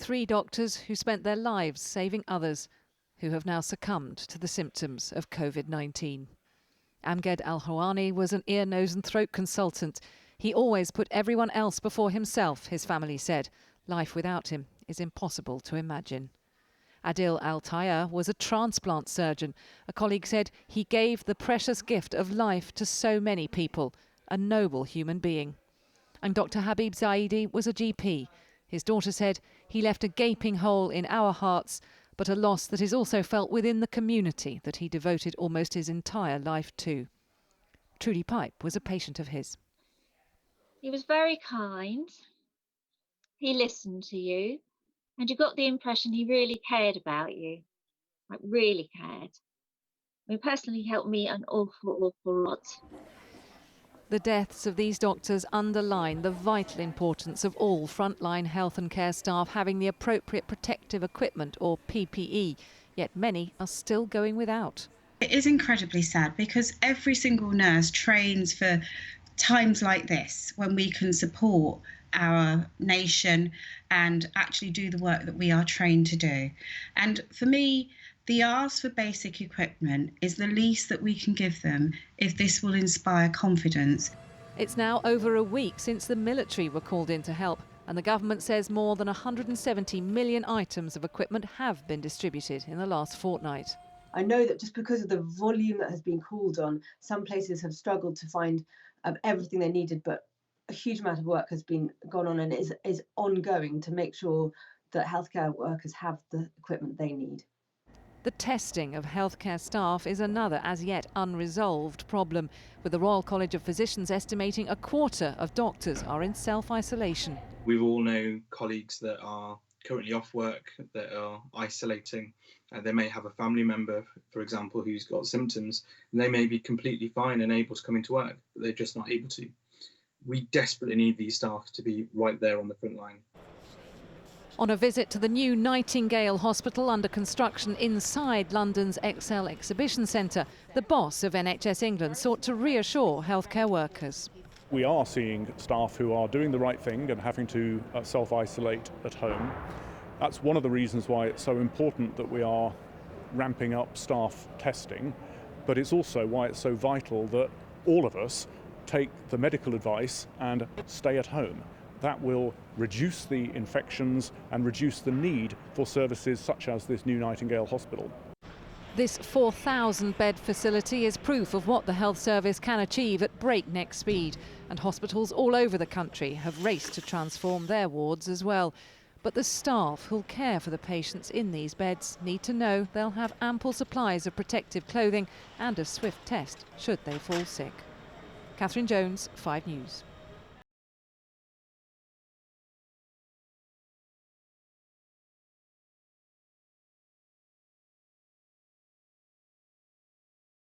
3 doctors who spent their lives saving others, who have now succumbed to the symptoms of COVID-19. Amged Al-Hawani was an ear, nose and throat consultant. He always put everyone else before himself, his family said. Life without him is impossible to imagine. Adil Al-Taya was a transplant surgeon. A colleague said he gave the precious gift of life to so many people, a noble human being. And Dr. Habib Zaidi was a GP. His daughter said he left a gaping hole in our hearts, but a loss that is also felt within the community that he devoted almost his entire life to. Trudy Pipe was a patient of his. He was very kind. He listened to you, and you got the impression he really cared about you, like really cared. I mean, personally, he helped me an awful lot. The deaths of these doctors underline the vital importance of all frontline health and care staff having the appropriate protective equipment, or PPE, yet many are still going without. It is incredibly sad because every single nurse trains for times like this when we can support our nation and actually do the work that we are trained to do. And for me, the ask for basic equipment is the least that we can give them if this will inspire confidence. It's now over a week since the military were called in to help, and the government says more than 170 million items of equipment have been distributed in the last fortnight. I know that just because of the volume that has been called on, some places have struggled to find everything they needed, but a huge amount of work has been gone on and is ongoing to make sure that healthcare workers have the equipment they need. The testing of healthcare staff is another as yet unresolved problem, with the Royal College of Physicians estimating a quarter of doctors are in self-isolation. We all know colleagues that are currently off work, that are isolating. They may have a family member, for example, who's got symptoms, and they may be completely fine and able to come into work, but they're just not able to. We desperately need these staff to be right there on the front line. On a visit to the new Nightingale Hospital under construction inside London's ExCeL Exhibition Centre, the boss of NHS England sought to reassure healthcare workers. We are seeing staff who are doing the right thing and having to self-isolate at home. That's one of the reasons why it's so important that we are ramping up staff testing, but it's also why it's so vital that all of us take the medical advice and stay at home. That will reduce the infections and reduce the need for services such as this new Nightingale Hospital. This 4,000-bed facility is proof of what the health service can achieve at breakneck speed, and hospitals all over the country have raced to transform their wards as well. But the staff who'll care for the patients in these beds need to know they'll have ample supplies of protective clothing and a swift test should they fall sick. Catherine Jones, 5 News.